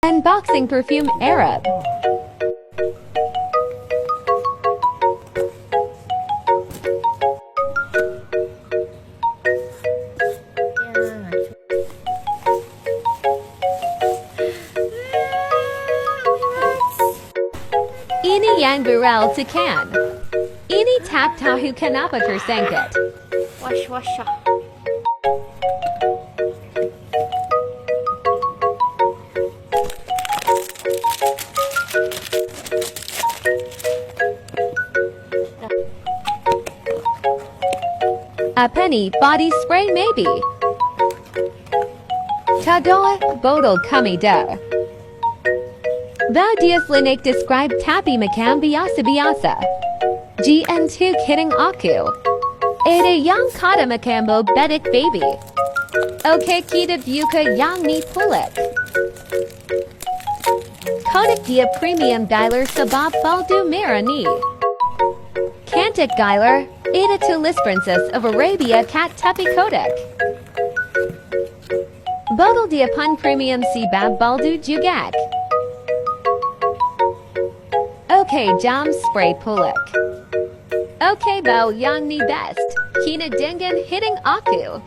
Unboxing Perfume Arab. Ini yang viral tekan. Ini tak tahu kenapa tersangkut. Wash, wash. A penny body spray maybe. Tadoa botol kami da. Thou dias linik describe tapi macam biasa. GN2 kidding aku. Ada yang kata macambo bedik baby. Okay kita buka yang ni pulik. Kodak dia premium dialer sabab baldu merah ni. Cantik dialer. Ada tulis Princess of Arabia cat tapi Kodak. Botol dia pun premium si bab baldu jugak. Okay jam spray pulik. Okay bau yang ni best. Kina dengan hitting aku.